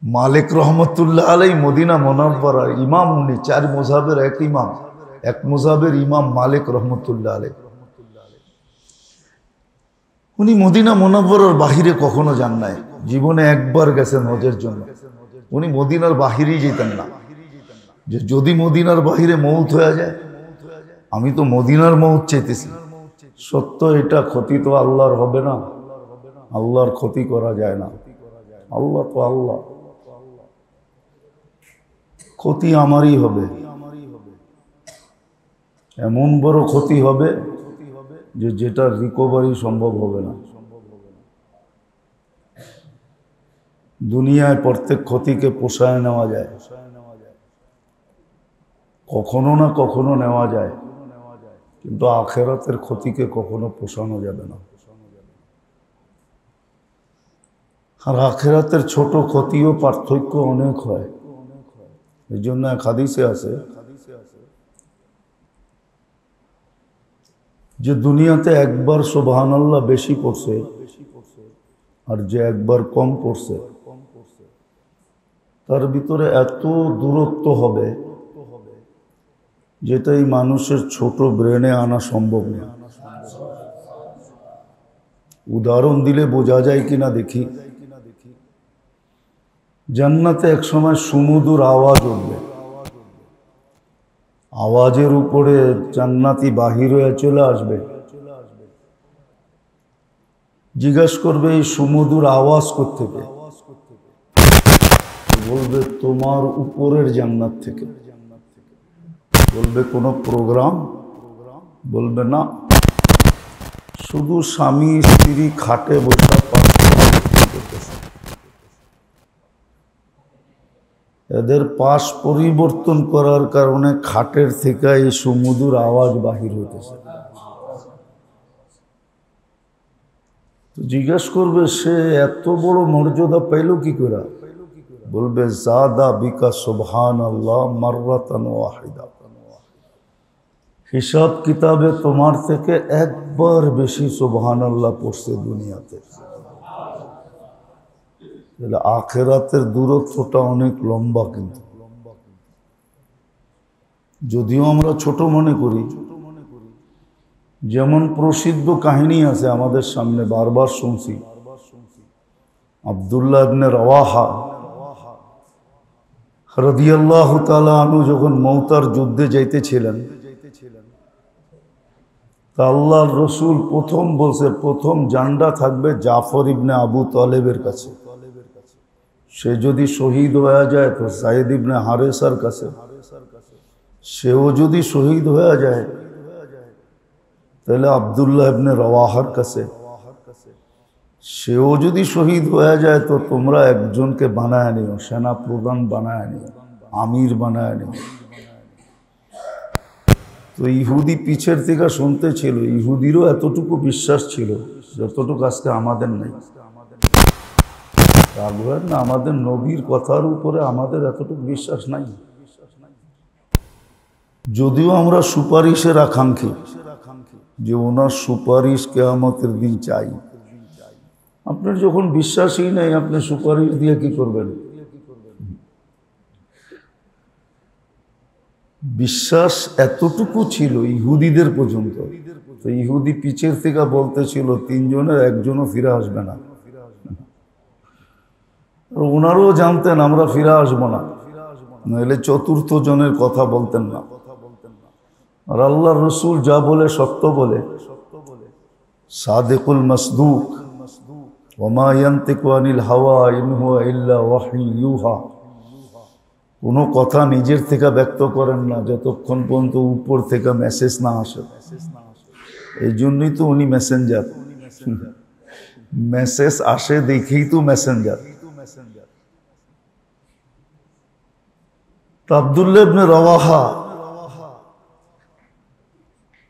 মালিক রহমতুল্লাহ আলাই মদিনা মুনাওয়ারার ইমাম, উনি চার মযহাবের এক ইমাম, এক মযহাবের ইমাম মালিক রহমতুল্লাহ আলাই। উনি মদিনা মুনাওয়ারার বাহিরে কখনো যান নাই, জীবনে একবার গেছেন হজের জন্য। উনি মদিনার বাহিরেই যেতেন না, যে যদি মদিনার বাহিরে মৌত হয়ে যায়, আমি তো মদিনার মৌত চাইতেছি। সত্য এটা, ক্ষতি তো আল্লাহর হবে না, আল্লাহর ক্ষতি করা যায় না। আল্লাহ তো আল্লাহ, ক্ষতি আমারই হবে। এমন বড় ক্ষতি হবে যে যেটার রিকভারি সম্ভব হবে না। দুনিয়ায় প্রত্যেক ক্ষতিকে পোষায় নেওয়া যায়, কখনো না কখনো নেওয়া যায়, কিন্তু আখিরাতের ক্ষতিকে কখনো পোষানো যাবে না। আর আখিরাতের ছোট ক্ষতিও পার্থক্য অনেক হয়। এই জন্য এক হাদিসে আছে যে দুনিয়াতে একবার সুবহানাল্লাহ বেশি পড়ছে আর যে একবার কম পড়ছে, তার ভিতরে এত দূরত্ব হবে যেটা এই মানুষের ছোট ব্রেনে আনা সম্ভব না। উদাহরণ দিলে বোঝা যায় কিনা দেখি। জান্নাতে এক সময় সুমধুর আওয়াজ উঠবে, আওয়াজের উপরে জান্নাতি বাহির হয়ে চলে আসবে, জিজ্ঞাসা করবে এই সুমধুর আওয়াজ কোত্থেকে? বলবে তোমার উপরের জান্নাত থেকে। বলবে কোনো প্রোগ্রাম? বলবে না, শুধু স্বামী স্ত্রী খাটে বসা করতেছে। এদের পাশ পরিবর্তন করার কারণে খাটের থেকে এই সুমধুর আওয়াজ বাহির হইতেছে। তো জিজ্ঞাসা করবে সে এত বড় মর্যাদা পাইল কি করে? বলবে জাদা বিকা সুবহানাল্লাহ মাররাতান ওয়াহিদা। হিসাব কিতাবে তোমার থেকে একবার বেশি সুবহানাল্লাহ পড়ছে দুনিয়াতে। আখিরাতের দূরত্বটা অনেক লম্বা, কিন্তু যদিও আমরা ছোট মনে করি। যেমন প্রসিদ্ধ কাহিনী আছে আমাদের সামনে, বারবার শুনছি। আব্দুল্লাহ ইবনে রওয়াহা রাদিয়াল্লাহু তাআলা আনহু যখন মওতার যুদ্ধে যাইতেছিলেন, তা আল্লাহর রসুল প্রথম বলছে প্রথম জান্ডা থাকবে জাফর ইবনে আবু তালেবের কাছে। সে যদি শহীদ হয়ে যায় তো সাইদ ইবনে হারেসার কাছে, সেও যদি শহীদ হয়ে যায় তাহলে আব্দুল্লাহ ইবনে রওয়াহার কাছে, সেও যদি শহীদ হয়ে যায় তো তোমরা একজনকে বানায় নিও, সেনা প্রধান বানায় নিও, আমির বানায় নিও। তো ইহুদি পিছের থেকে শুনতে ছিল, ইহুদিরও এতটুকু বিশ্বাস ছিল যতটুকু আজকে আমাদের নেই। রাখবেন না, আমাদের নবীর কথার উপরে আমাদের এতটুকু বিশ্বাস নাই। যদিও আমরা সুপারিশের আকাঙ্ক্ষী, যে ওনার সুপারিশ কিয়ামতের দিন চাই। আপনার যখন বিশ্বাসই নেই, আপনি সুপারিশ দিয়ে কি করবেন? বিশ্বাস এতটুকু ছিল ইহুদিদের পর্যন্ত। তো ইহুদি পিছের থেকে বলতেছিল তিনজনের একজনও ফিরে আসবে না। ওনারও জানতেন আমরা ফিরে আসবো না, নইলে চতুর্থ জনের কথা বলতেন না। আর আল্লাহর রসুল যা বলে সত্য বলে, সাদিকুল মাসদুক, ওমা ইয়ান্তিকু আনিল হাওয়া ইন হুয়া ইল্লা ওয়াহয়ুন ইউহা। কোনো কথা নিজের থেকে ব্যক্ত করেন না যতক্ষণ পর্যন্ত উপর থেকে মেসেজ না আসে। এই জন্যই তো উনি মেসেঞ্জার। মেসেজ আসে দেখেই তো মেসেঞ্জার। আব্দুল্লাহ ইবনে রওয়াহা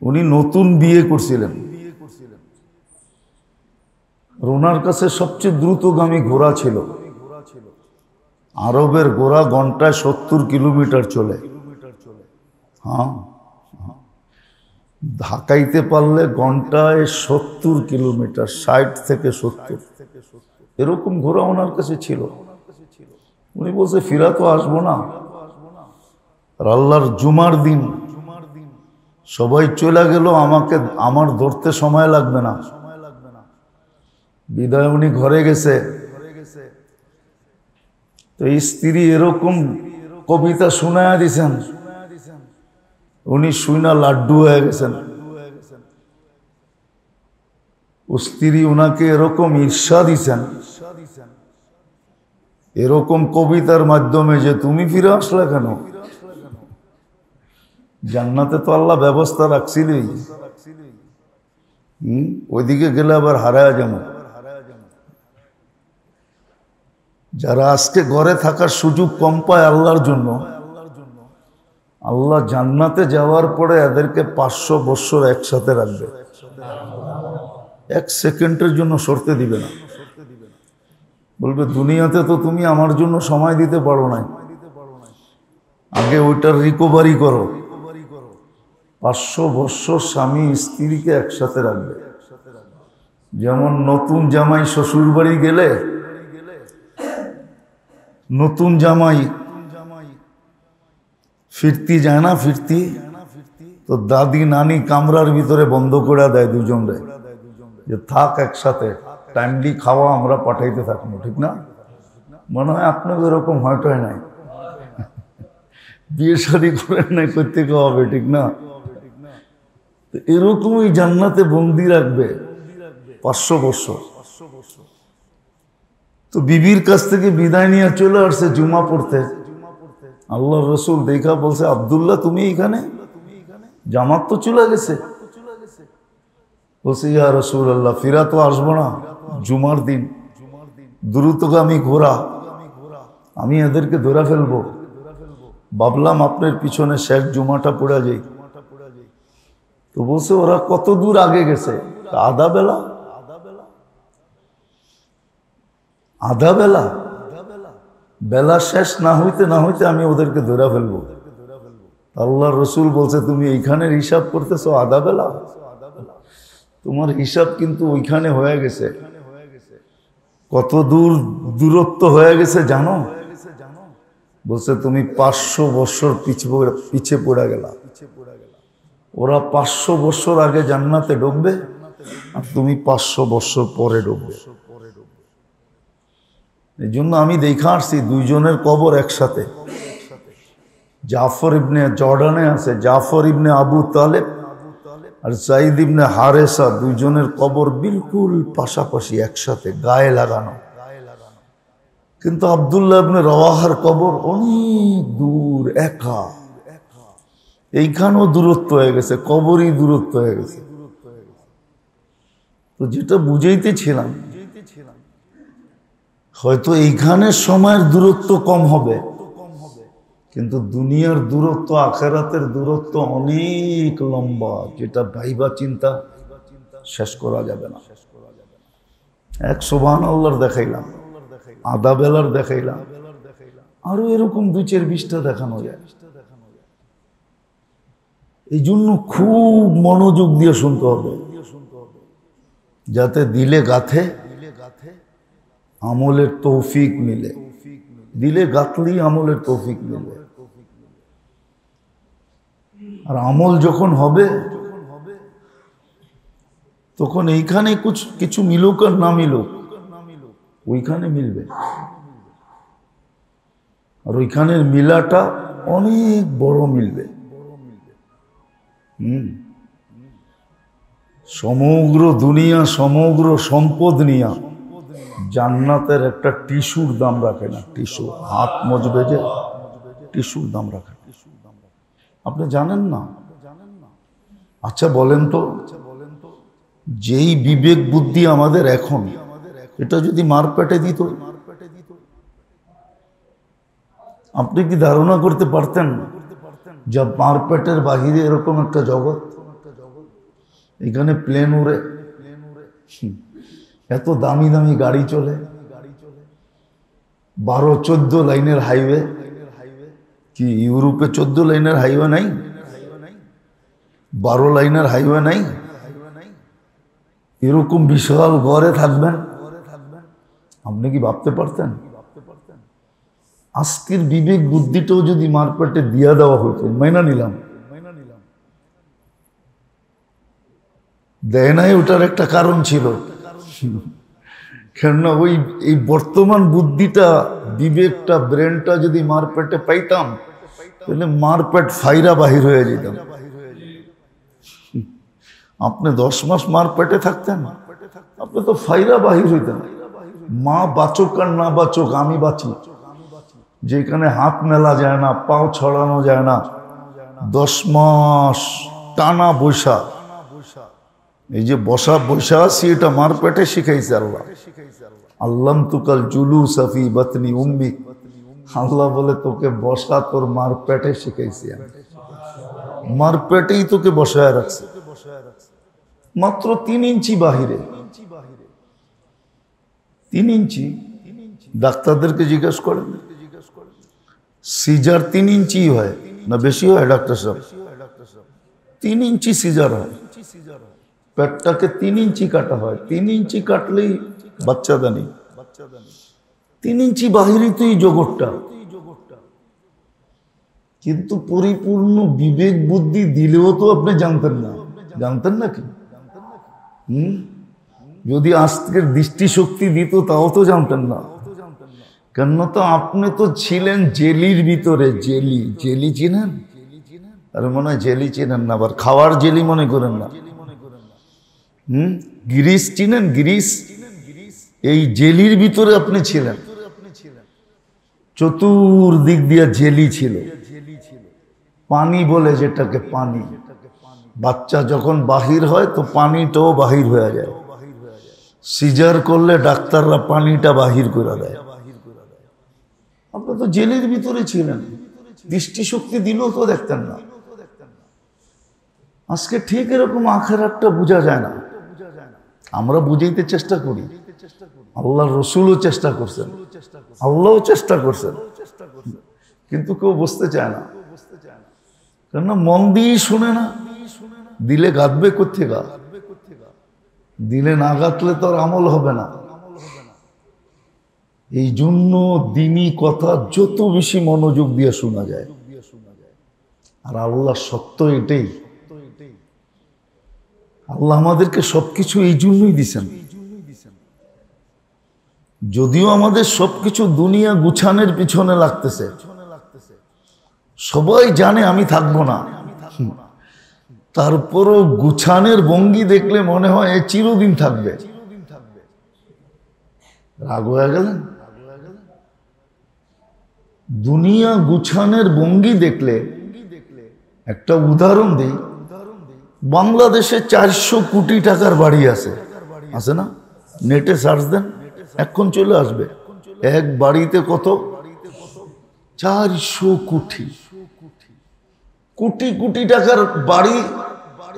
উনি নতুন বিয়ে করছিলেন। ওনার কাছে সবচেয়ে দ্রুতগামী ঘোড়া ছিল। আরবের ঘোড়া ঘন্টায় 70 কিলোমিটার চলে। হ্যাঁ, ঢাকাইতে পারলে ঘন্টায় 70 কিলোমিটার, 60 থেকে 70 এরকম ঘোড়া ওনার কাছে ছিল। উনি বলছে ফিরা তো আসবো না। আর আল্লাহর জুমার দিন সবাই চলে গেল, আমার ধরতে সময় লাগবে না। বিদায় উনি ঘরে গেছে। তো স্ত্রী এরকম কবিতা শোনায়া দিছেন, উনি শুনা লাড্ডু হয়ে গেছেন। ও স্ত্রী ওনাকে এরকম ঈর্ষা দিছেন এরকম কবিতার মাধ্যমে যে তুমি ফিরে আসলে কেন? জান্নাতে তো আল্লাহ ব্যবস্থা রাখছিলই, ওইদিকে গেলে আবার হারায় যাবো। যারা আজকে ঘরে থাকার সুযোগ কম পায় আল্লাহর জন্য, আল্লাহ জান্নাতে যাওয়ার পরে এদেরকে 500 বছর একসাথে রাখবে, 1 সেকেন্ডের জন্য সরতে দিবে না। বলবে দুনিয়াতে তো তুমি আমার জন্য সময় দিতে পারো না, আগে ওইটার রিকভারি করো। 500 বছর স্বামী স্ত্রীকে একসাথে রাখবে। যেমন নতুন জামাই শ্বশুর বাড়ি গেলে, নতুন জামাই ফিরতি যায় না, ফিরতি তো দাদি নানি কামরার ভিতরে বন্ধ করে দেয় দুজনরে, যে থাক একসাথে, টাইমলি খাওয়া আমরা পাঠাইতে থাকবো, ঠিক না? মনে হয় আপনাকে এরকম হয়তো নাই, বিয়ে শাদী করেন নাই, করতে হবে, ঠিক না? এরকমই জান্নাতে বন্দি রাখবে 500 বছর। তো বিবির কাছ থেকে বিদায় নিয়ে চলে আসছে জুমা পড়তে। আল্লাহ রসুল দেখা বলছে, আব্দুল্লাহ তুমি এখানে? জামাত তো চলে গেছে। বলছে ইয়া রাসূলুল্লাহ, ফিরা তো আসবো না, জুমার দিন দ্রুতগামী ঘোড়া, আমি এদেরকে ধরে ফেলবো। ভাবলাম আপনার পিছনে শেষ জুমাটা পড়া যাই। তো বলছে ওরা কত দূর আগে গেছে? আধা বেলা। আধা বেলা? বেলা শেষ না হইতে না হইতে আমি ওদেরকে ধরে ফেলবো। আল্লাহ রসুল বলছে তুমি এইখানের হিসাব করতেছো আধা বেলা? তোমার হিসাব কিন্তু ওইখানে হয়ে গেছে। কত দূরত্ব হয়ে গেছে জানো? বলছে তুমি 500 বছর পিছে পড়ে গেলা। ওরা 500 বছর আগে জান্নাতে ঢুকবে আর তুমি 500 বছর পরে ঢুকবে। এই জন্য আমি দেখা আসছি দুইজনের কবর একসাথে। জাফর ইবনে জর্ডানে আছে জাফর ইবনে আবু তালেব আর সাইদ ইবনে হারেসা, দুইজনের কবর বিলকুল পাশাপাশি একসাথে, গায়ে লাগানো। কিন্তু আব্দুল্লাহ ইবনে রওয়াহার কবর অনেক দূর, একা। এইখানেও দূরত্ব হয়ে গেছে, কবরই দূরত্ব হয়ে গেছে। তো যেটা বুঝাইতেছিলাম, হয়তো এইখানের সময়ের দূরত্ব কম হবে, কিন্তু দুনিয়ার দূরত্ব, আখেরাতের দূরত্ব অনেক লম্বা, যেটা ভাইবা চিন্তা শেষ করা যাবে না। এক সুবহানাল্লাহর দেখাইলাম, আধা বেলার দেখাইলাম, আরো এরকম 2-4-20টা দেখানো যায়। এই জন্য খুব মনোযোগ দিয়ে শুনতে হবে, যাতে দিলে গাথে, আমলের তৌফিক মিলে। দিলে গাঁথলেই আমলের তৌফিক মিলে। আর আমল যখন হবে তখন এইখানে কিছু মিলুক আর না মিলুক, ওইখানে মিলবে। আর ওইখানের মিলাটা অনেক বড় মিলবে। সমগ্র দুনিয়া, সমগ্র সম্পদ নিয়া জান্নাতের একটা টিস্যুর দাম রাখে না। টিস্যু, হাত মজবে যে টিস্যুর দাম রাখে, আপনি জানেন না? আচ্ছা বলেন তো, যেই বিবেক বুদ্ধি আমাদের এখন, এটা যদি মারপেটে দিত, আপনি কি ধারণা করতে পারতেন যে মারপেটের বাহিরে এরকম একটা জগৎ? এখানে প্লেন উড়ে, এত দামি দামি গাড়ি চলে, 12-14 লাইনের হাইওয়ে। কি ইউরোপে 14 লাইনের হাইওয়ে নাই? 12 লাইনের হাইওয়ে নাই? এরকম বিশাল ঘরে থাকবেন, আপনি কি ভাবতে পারতেন? আজকের বিবেক বুদ্ধিটাও যদি মারপেটে দিয়া দেওয়া হতো, মাইনা নিলাম, দেয় নাই, ওটার একটা কারণ ছিল। কেননা এই বর্তমান বুদ্ধিটা, বিবেকটা, ব্রেনটা যদি মারপেটে পাইতাম, তাহলে মারপেট ফাইরা বাহির হয়ে যেতাম। আপনি 10 মাস মারপেটে থাকতেন, আপনি তো ফাইরা বাহির হইতেন। মা বাঁচুক আর না বাঁচুক, আমি বাঁচি। যেখানে হাত মেলা যায় না, পাও ছড়ানো যায় না, 10 মাস টানা বৈশা, এই যে বৈশা আছি, এটা মারপেটে শিখাইছে আল্লাহ। আল্লাম তুকাল জুলু সাফি বাতনি উম্মি, আল্লাহ বলে তোকে বসা তোর মারপেটে শিখাইছি আমি। মারপেটেই তোকে বসায় রাখছে, মাত্র 3 ইঞ্চি বাহিরে, 3 ইঞ্চি। ডাক্তারদেরকে জিজ্ঞেস করেন, সিজার 3 ইঞ্চি হয় না বেশি হয়? ডাক্তার সাহেব, 3 ইঞ্চি সিজার হয়। পেটটাকে 3 ইঞ্চি কাটা হয়, 3 ইঞ্চি কাটলেই বাচ্চাদানি। 3 ইঞ্চি বাহিরে তো এই জগৎটা। কিন্তু পরিপূর্ণ বিবেক বুদ্ধি দিলেও তো আপনি জানতেন না, জানতেন নাকি? যদি আজকের দৃষ্টিশক্তি দিত তাও তো জানতেন না। কেন তো আপনি তো ছিলেন জেলির ভিতরে। জেলি, জেলি চিনেন? আরে মনে হয় জেলি চিনেন না, আবার খাওয়ার জেলি মনে করেন না। গিরিশ চিনেন? গিরিশ, এই জেলির ভিতরে আপনি ছিলেন। চতুর্দিক দিয়ে জেলি ছিল, পানি বলে যেটাকে, পানি। বাচ্চা যখন বাহির হয় তো পানিটাও বাহির হয়ে যায়। সিজার করলে ডাক্তাররা পানিটা বাহির করে দেয়। আপনি তো জেলের ভিতরে ছিলেন, দৃষ্টিশক্তি দিলেও তো দেখতেন না। আজকে ঠিক এরকম আখিরাতটা বোঝা যায় না। আমরা বুঝাইতে চেষ্টা করি, আল্লাহ রসুলও চেষ্টা করছেন, আল্লাহও চেষ্টা করছেন, কিন্তু কেউ বুঝতে চায় না। কেননা মন দিয়ে শুনে না, দিলে গাঁথবে কোত্থেকে? দিলে না গাঁথলে তো আর আমল হবে না। এই জন্য দিনী কথা যত বেশি মনোযোগ দিয়ে শোনা যায়, আর আল্লাহ সত্য এটাই। আল্লাহ আমাদেরকে সবকিছু এই জন্যই দিছেন। যদিও আমাদের সবকিছু দুনিয়া গুছানোর পিছনে লাগতেছে, সবাই জানে আমি থাকবো না, তারপরও গুছানের ভঙ্গি দেখলে মনে হয় এ চিরদিন থাকবে। রাগ হয়ে গেলেন? দুনিয়া গুছানের ভঙ্গি দেখলে, একটা উদাহরণ দিই, বাংলাদেশে 400 কোটি টাকার বাড়ি আছে, আছে না? নেটে সার্চ দেন, এখন চলে আসবে। এক বাড়িতে কত? 400 কোটি। কোটি কোটি টাকার বাড়ি,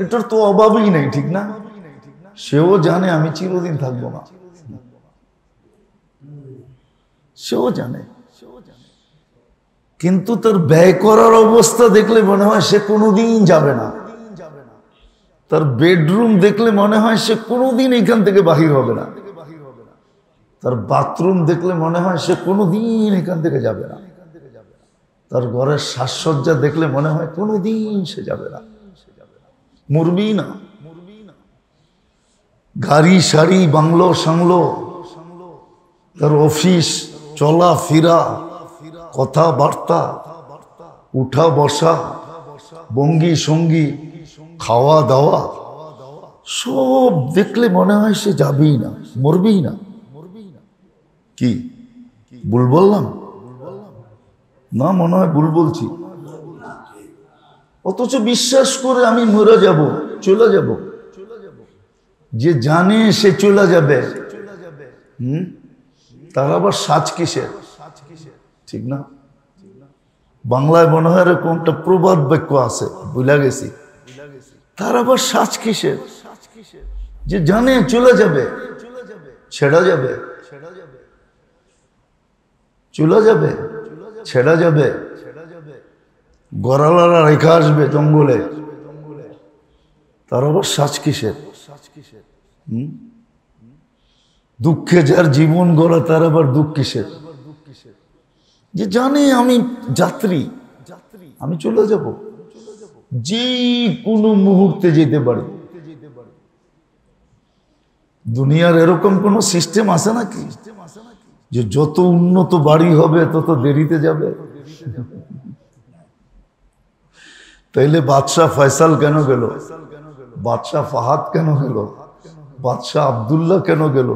এটার তো অভাবই নাই, ঠিক না? সেও জানে আমি চিরদিন থাকবো না, সেও জানে। কিন্তু তার ব্যয় করার অবস্থা দেখলে মনে হয় সে কোনোদিন যাবে না। তার বেডরুম দেখলে মনে হয় সে কোনোদিন এখান থেকে বাহির হবে না। তার বাথরুম দেখলে মনে হয় সে কোনোদিন এখান থেকে যাবে না। তার ঘরের সাজসজ্জা দেখলে মনে হয় কোনোদিন সে যাবে না, মরবি না। গাড়ি সারি, বাংলো সাংলো, তার অফিস, চলা ফিরা, কথাবার্তা, উঠা বসা, ভঙ্গি সঙ্গী, খাওয়া দাওয়া, সব দেখলে মনে হয় সে যাবেই না, মরবেই না। কি ভুল বললাম? না, মনে হয় ভুল বলছি। অথচ বিশ্বাস করে আমি মরে যাব, চলে যাব। যে জানে সে চলে যাবে, তার আবার সাজ কিসের? ঠিক না? বাংলায় মনে হয় এরকম একটা প্রবাদ বাক্য আছে, ভুলে গেছি। তার আবার সাজ কিসের? যে জানে চলে যাবে, ছেড়া যাবে, চলে যাবে, ছেড়া যাবে, গড়ালারা রেখা আসবে জঙ্গলে, তার আবার সাজ কিসের? দুঃখে যার জীবন গড়া, তার আবার দুঃখ কিসের? যে জানে আমি যাত্রী, আমি চলে যাব, যে কোনো মুহূর্তে যেতে পারি। দুনিয়ার এরকম কোন সিস্টেম আছে নাকি যে যত উন্নত বাড়ি হবে তত দেরিতে যাবে? তাইলে বাদশাহ ফয়সাল কেন গেল? বাদশাহ ফাহাদ কেন গেল? বাদশাহ আব্দুল্লাহ কেন গেল?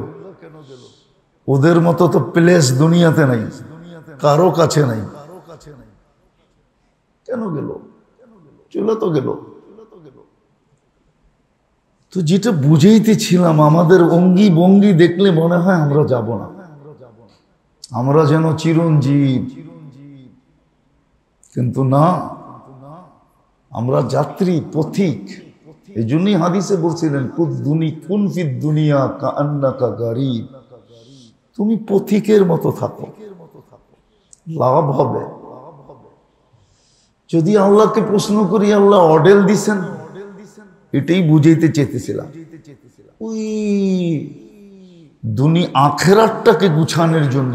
ওদের মতো তো প্লেস দুনিয়াতে নাই, কারো কাছে নাই। কেন গেল? চলে তো গেল। তো যেটা বুঝাইতেছিলাম, আমাদের অঙ্গি ভঙ্গি দেখলে মনে হয় আমরা যাব না, আমরা যেন চিরঞ্জীব, কিন্তু না, আমরা যাত্রী, পথিক। এই জন্যই হাদিসে বলছিলেন কুন ফিদ দুনিয়া কাআন্নাকা গারীব, তুমি পথিকের মতো থাকো, লাভ হবে। যদি আল্লাহকে প্রশ্ন করি, আল্লাহ অর্ডার দিছেন, এটাই বুঝাইতে চেয়েছিলাম। ওই আখিরাতটাকে গুছানোর জন্য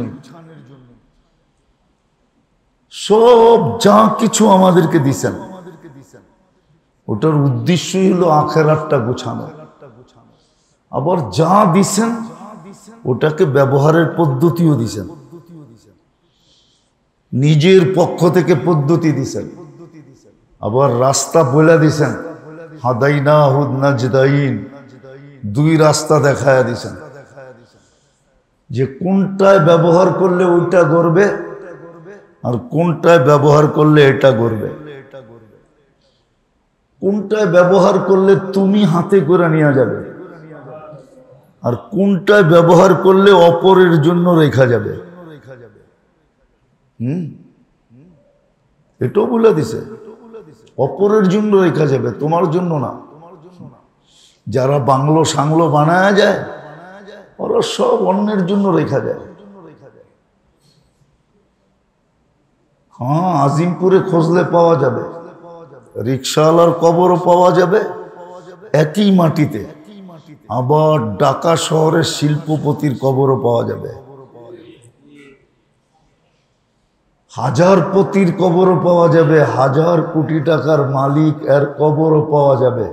সব যা কিছু আমাদেরকে দিছেন, ওটার উদ্দেশ্যই হলো আখিরাতটা গুছানো। আবার যা দিছেন ওটাকে ব্যবহারের পদ্ধতিও দিছেন, নিজের পক্ষ থেকে পদ্ধতি দিছেন, আবার রাস্তা বলে দিছেন, হাদাইনাহু নাজদাইন, দুই রাস্তা দেখায়া দিছেন, যে কোনটায় ব্যবহার করলে ওইটা করবে আর কোনটায় ব্যবহার করলে এটা করবে। কোনটায় ব্যবহার করলে তুমি হাতে করে নিয়ে যাবে আর কোনটায় ব্যবহার করলে অপরের জন্য রেখা যাবে। এটাও বলে দিছে, অপরের জন্য রেখা যাবে, তোমার জন্য না। যারা বাংলো সাংলো বানায়া যায়, ওরা সব অন্যের জন্য রেখা যায়। হ্যাঁ, আজিমপুরে খোঁজলে পাওয়া যাবে, রিক্সাওয়ালার কবরও পাওয়া যাবে একই মাটিতে। আবার ঢাকা শহরের শিল্পপতির কবরও পাওয়া যাবে, হাজারপতির কবরও পাওয়া যাবে, 1000 কোটি টাকার মালিক এর কবরও পাওয়া যাবে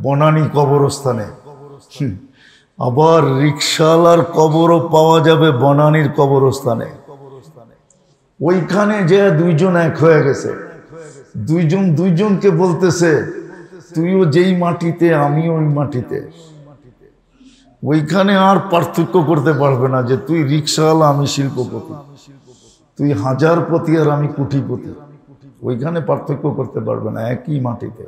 বনানী কবরস্থানে। আবার রিক্সাওয়ালার কবরও পাওয়া যাবে বনানীর কবরস্থানে। ওইখানে যে দুইজন এক হয়ে গেছে, দুইজন দুইজনকে বলতেছে তুইও যেই মাটিতে আমিও ওই মাটিতে। ওইখানে আর পার্থক্য করতে পারবে না যে তুই রিক্সাওয়ালা আমি শিল্পপতি, তুই হাজারপতি আর আমি কোটিপতি। ওইখানে পার্থক্য করতে পারবে না, একই মাটিতে।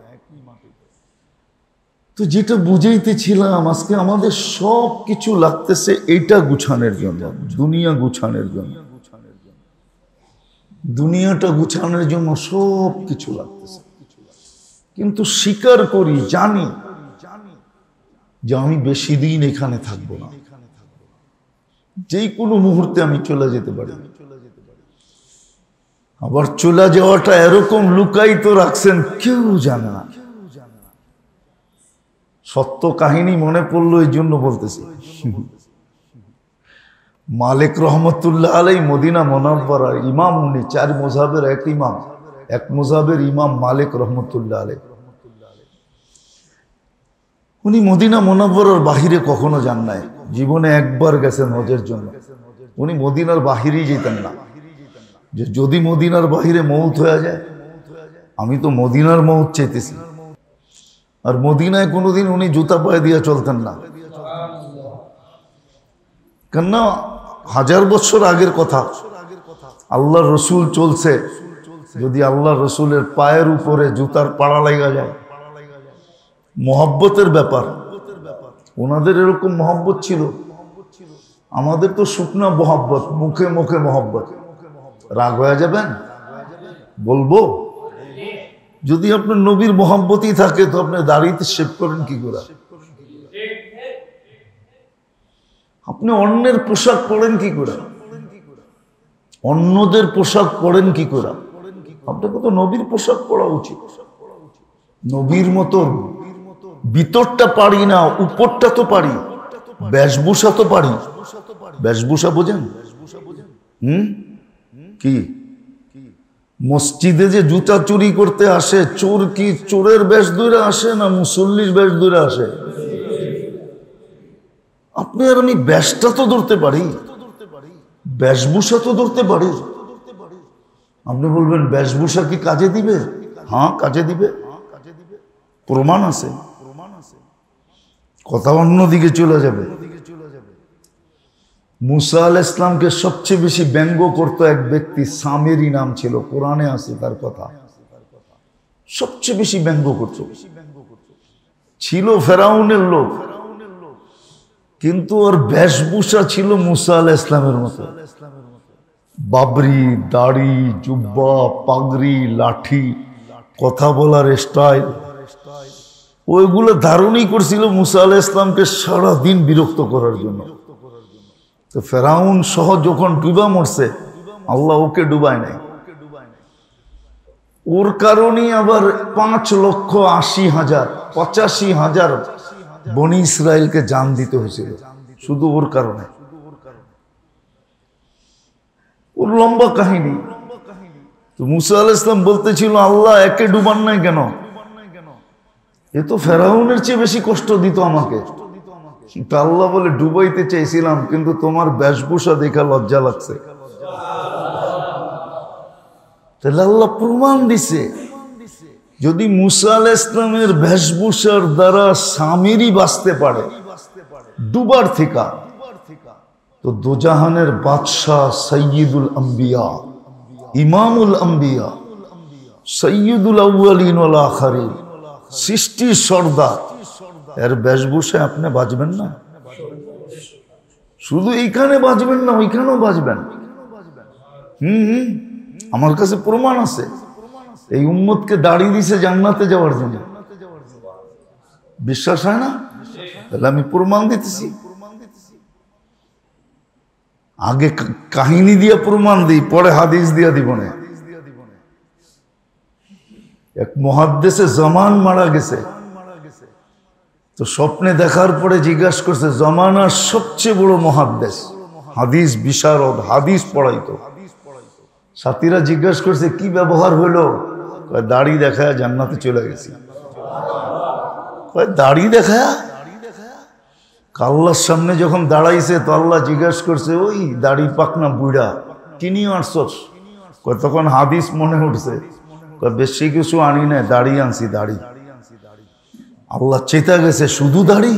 তো যেটা বুঝাইতেছিলাম, আজকে আমাদের সব কিছু লাগতেছে এইটা গুছানোর জন্য, দুনিয়া গুছানোর জন্য। দুনিয়াটা গুছানোর জন্য সব কিছু লাগতেছে, কিন্তু স্বীকার করি, জানি যে আমি বেশি দিন এখানে থাকবো না, যে কোনো মুহূর্তে আমি চলে যেতে পারি। আবার চলে যাওয়াটা এরকম লুকায়িত রাখছেন, কেউ জানে না। সত্য কাহিনী মনে পড়লো, এই জন্য বলতেছি। মালিক রহমতুল্লাহ আলাই মদিনা মুনাওয়ারার ইমাম, উনি 4 মযহাবের এক ইমাম, এক মযহাবের ইমাম মালিক রহমতুল্লাহ আলাই। উনি মদিনা মুনাওয়ারার বাহিরে কখনো যান নাই, জীবনে একবার গেছেন হজের জন্য। উনি মদিনার বাহিরেই যেতেন না, যে যদি মদিনার বাহিরে মৌত হয়ে যায়। আমি তো মদিনার মৌত চাইতেছি। আর মদিনায় কোনোদিন উনি জুতা পায়ে দিয়ে চলতেন না, কেননা 1000 বছর আগের কথা। আল্লাহর রসুল চলছে, যদি আল্লাহর রসুলের পায়ের উপরে জুতার পাড়া লাগা যায়, মহব্বতের ব্যাপার। ওনাদের এরকম মহব্বত ছিল, আমাদের তো শুকনা মহব্বত, মুখে মুখে মহব্বত। রাগ হয়ে যাবেন বলবো? যদি আপনার নবীর মহব্বতই থাকে তো আপনি দাড়িতে শেভ করেন কি করে? আপনি অন্যের পোশাক পরেন কি করে? অন্যদের পোশাক পরেন কি করে? আপনাকে তো নবীর পোশাক পরা উচিত। নবীর মতো ভিতরটা পারি না, উপরটা তো পারি, বেশভূষা তো পারি। বেশভূষা বোঝেন? কি মসজিদে যে জুতা চুরি করতে আসে চোর কি চোরের বেশ ধরে আসে না মুসল্লির বেশ ধরে আসে? আপনি আর আমি বেশটা তো ধরতে পারি, বেশভূষা তো ধরতে পারি। আপনি বলবেন বেশভূষা কি কাজে দিবে? হ্যাঁ কাজে দিবে, প্রমাণ আছে। কথা অন্যদিকে চলে যাবে। মুসা আলাইহিস সালামকে সবচেয়ে বেশি ব্যঙ্গ করত এক ব্যক্তি, সামেরি নাম ছিল, কোরআনে আছে তার কথা। সবচেয়ে বেশি ব্যঙ্গ করত, ছিল ফেরাউনের লোক, কিন্তু ওর বেশভূষা ছিল মুসা আলাইহিস সালামের মতো। বাবরি, দাড়ি, জুব্বা, পাগড়ি, লাঠি, কথা বলার স্টাইল, ওইগুলো ধারণই করছিল মুসা আলাইহিস সালামকে সারাদিন বিরক্ত করার জন্য। তো ফেরাউন সহ যখন ডুবা মরছে, আল্লাহ ওকে ডুবায় নাই। ওর কারণে আবার 5,80,000 বনি ইসরায়েলকে জান দিতে হয়েছিল, শুধু ওর কারণে। ওর লম্বা কাহিনী। তো মুসা আলাইহিস সালাম বলতেছিল, আল্লাহ একে ডুবান নাই কেন? এ তো ফেরাউনের চেয়ে বেশি কষ্ট দিত আমাকে। আল্লাহ বলে, ডুবাইতে চাইছিলাম কিন্তু তোমার বেশভূষা দেখা লজ্জা লাগছে। তাহলে আল্লাহ প্রমাণ দিছে, যদি মুসা আলাইহিস সালামের বেশভূষার দ্বারা সামিরি বাঁচতে পারে ডুবার থেকে, তো দোজাহানের বাদশাহ সৈয়দুল আম্বিয়া, ইমামুল আম্বিয়া, সৈয়দুল আউয়ালিন ওয়াল আখিরিন, সৃষ্টির সর্দার, এর বেশভূষায় আপনি বাঁচবেন না? শুধু এইখানে বাঁচবেন না, ওইখানেও বাঁচবেন। আমার কাছে প্রমাণ আছে। এই উম্মতকে দাড়ি দিছে জান্নাতে যাওয়ার জন্য। বিশ্বাস হয় না? তাহলে আমি প্রমাণ দিতেছি। আগে কাহিনী দিয়ে প্রমাণ দিই, পরে হাদিস দিয়া দিব না। এক মুহাদ্দিসে জামান মারা গেছে, তো স্বপ্নে দেখার পরে জিজ্ঞাসা করছে, জামানার সবচেয়ে বড় মুহাদ্দিস, হাদিস বিশারদ, হাদিস পড়াইতো। সাথীরা জিজ্ঞাসা করছে, কি ব্যবহার হলো? দাড়ি দেখায় জান্নাতে চলে গেছি। দাড়ি দেখায়? আল্লাহর সামনে যখন দাঁড়াইছে, তো আল্লাহ জিজ্ঞাসা করছে, ওই দাড়ি পাকনা বুড়া কি নিয়ে আসছস? তখন হাদিস মনে উঠছে, বেশি কিছু আনি না, দাড়ি আনছি, দাড়ি। আল্লাহ চেতা গেছে, শুধু দাড়ি?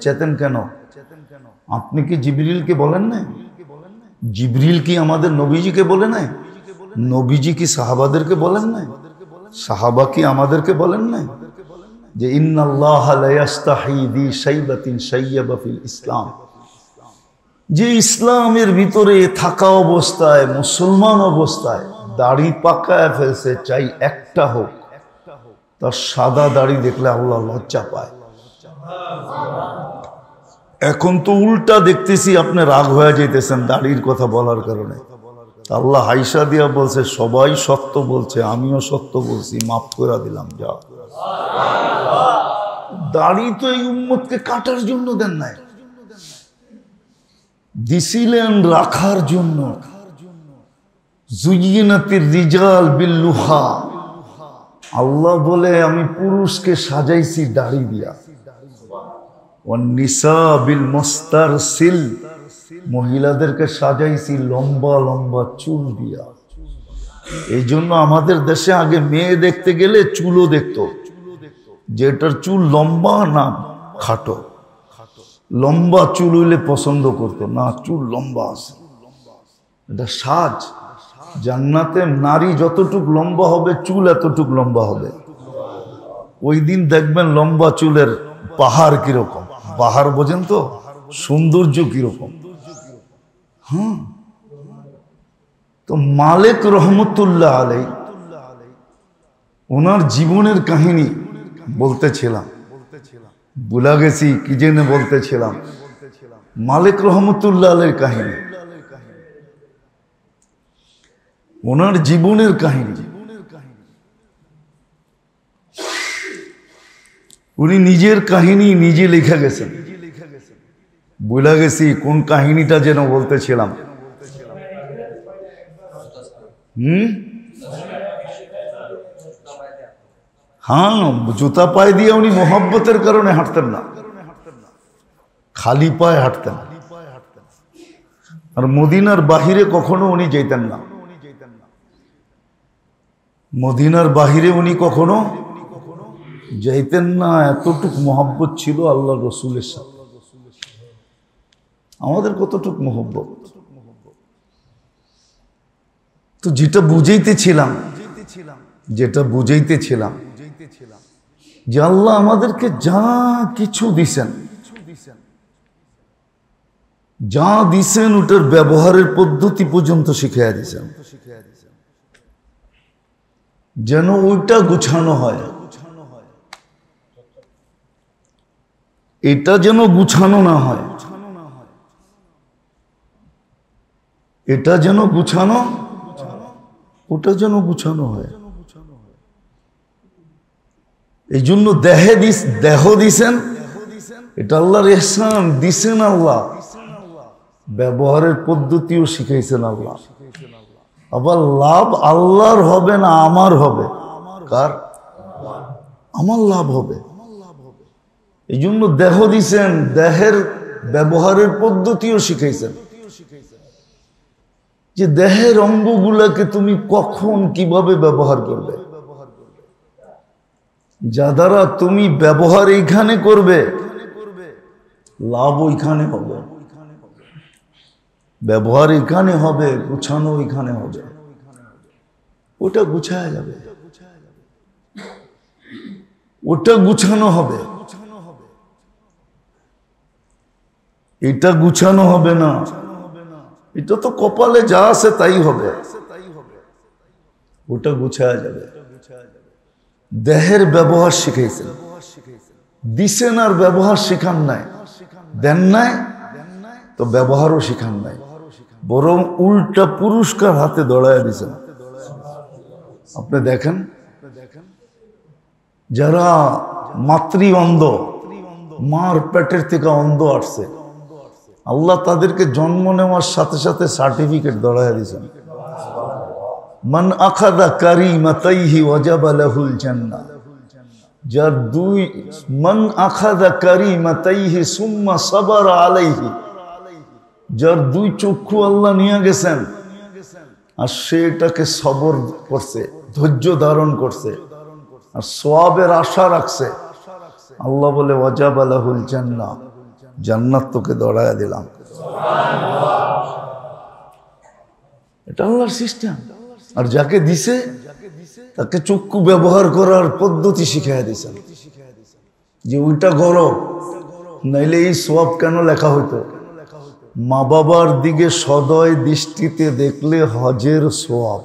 চেতেন কেন? আপনি কি জিবরিলকে বলেন না? জিবরিল কি আমাদের নবীজিকে বলে নাই? নবীজি কি সাহাবাদেরকে বলেন নাই? সাহাবা কি আমাদেরকে বলেন নাই যে ইন্নাল্লাহা লা ইস্তাহি বি শাইবাতিন শাইয়াবা ফিল ইসলাম? যে ইসলামের ভিতরে থাকা অবস্থায়, মুসলমান অবস্থায় দাড়ি পাকায় ফেলছে, চাই একটা হোক, তার সাদা দাড়ি দেখলে আল্লাহ লজ্জা পায়। এখন তো উল্টা দেখতেছি, আপনি রাগ হয়ে যাইতেছেন দাড়ির কথা বলার কারণে। আল্লাহ হাইসা দিয়া বলছে, সবাই সত্য বলছে, আমিও সত্য বলছি, মাফ করে দিলাম, যা। দাড়ি তো এই উম্মতকে কাটার জন্য দেন নাই, দিছিলেন রাখার জন্য। জুয়িনাতির রিজাল বিল্লুহা, আল্লাহ বলে আমি পুরুষকে সাজাইছি দাড়ি দিয়া। ওয়ান্নিসা বিল মুস্তারসিল, মহিলাদেরকে সাজাইছি লম্বা লম্বা চুল দিয়া। এই জন্য আমাদের দেশে আগে মেয়ে দেখতে গেলে চুলও দেখতো, যে এটার চুল লম্বা না খাটো। লম্বা চুল হইলে পছন্দ করতো না, চুল লম্বা আছে, এটা সাজ। জান্নাতে নারী যতটুক লম্বা হবে, চুল এতটুক লম্বা হবে। ওই দিন দেখবেন লম্বা চুলের পাহাড় কিরকম, পাহাড় বোঝেন তো, সৌন্দর্য কিরকম। তো মালিক রহমতুল্লাহ আলাই, ওনার জীবনের কাহিনী বলতেছিলাম, ভুলা গেছি কি জেনে বলতেছিলাম। মালিক রহমতুল্লাহ আলাইর কাহিনী, ওনার জীবনের কাহিনী। উনি নিজের কাহিনী নিজে লিখে গেছেন। ভুলা গেছি কোন কাহিনীটা যেন বলতেছিলাম। হ্যাঁ, জুতা পায়ে দিয়ে উনি মোহাব্বতের কারণে হাঁটতেন না, খালি পায়ে হাঁটতেন। আর মদিনার বাহিরে কখনো উনি যেতেন না, মদিনার বাহিরে উনি কখনো যাইতেন না। এতটুক মোহাব্বত ছিল আল্লাহ রসুলের সাথে। আমাদের কতটুক মোহাব্বত। তো যেটা বুঝাইতেছিলাম যে আল্লাহ আমাদেরকে যা কিছু দিছেন, যা দিছেন ওটার ব্যবহারের পদ্ধতি পর্যন্ত শিখিয়ে দিছেন, যেন ওইটা গুছানো হয়। এটা যেন গুছানো না হয়, এটা যেন গুছানো, ওটা যেন গুছানো হয়। এই জন্য দেহ দিছেন, এটা আল্লাহর ইহসান দিছেন আল্লাহ। ব্যবহারের পদ্ধতিও শিখাইছেন আল্লাহ। আবার লাভ আল্লাহর হবে না আমার হবে? কার? আমার লাভ হবে। এই জন্য দেহ দিছেন, দেহের ব্যবহারের পদ্ধতিও শিখাইছেন, যে দেহের অঙ্গগুলাকে তুমি কখন কিভাবে ব্যবহার করবে, যা দ্বারা তুমি ব্যবহার এইখানে করবে, লাভ ওইখানে হবে। ব্যবহার এখানে হবে, গুছানো এখানে হবে। ওটা গুছায়া যাবে, ওটা গুছানো হবে, এটা গুছানো হবে না। এটা তো কপালে যা আছে তাই হবে, ওটা গুছায়া যাবে। দেহের ব্যবহার শিখাইছেন, দিছেন আর ব্যবহার শিখান নাই, দেন নাই তো ব্যবহারও শিখান নাই, বরং উল্টা পুরস্কার হাতে দড়াইয়া দিছেন। আপনি দেখেন, যারা মাতৃ অন্ধ, মার পেটের থেকে অন্ধ আসছে, আল্লাহ তাদেরকে জন্ম নেওয়ার সাথে সাথে সার্টিফিকেট দড়াইয়া দিয়েছেন। মান আখাযা কারিমাতাইহি ওয়াজাবা লাহুল জান্নাহ। যার মান আখাযা কারিমাতাইহি সুম্মা সাবারা আলাইহি, যার দুই চক্ষু আল্লাহ নিয়ে গেছেন আর সে এটাকে সবর করছে, ধৈর্য ধারণ করছে আর সওয়াবের আশা রাখছে, আল্লাহ বলে ওয়াজাবা লাহুল জান্নাহ, জান্নাত তোকে দড়ায়া দিলাম। এটা আল্লাহর সিস্টেম। আর যাকে দিছে তাকে চক্ষু ব্যবহার করার পদ্ধতি শিখাইয়া দিছেন, যে ওইটা করো, নাইলে এই সওয়াব কেন লেখা হইতো? মা বাবার দিকে সদয় দৃষ্টিতে দেখলে হজের সওয়াব।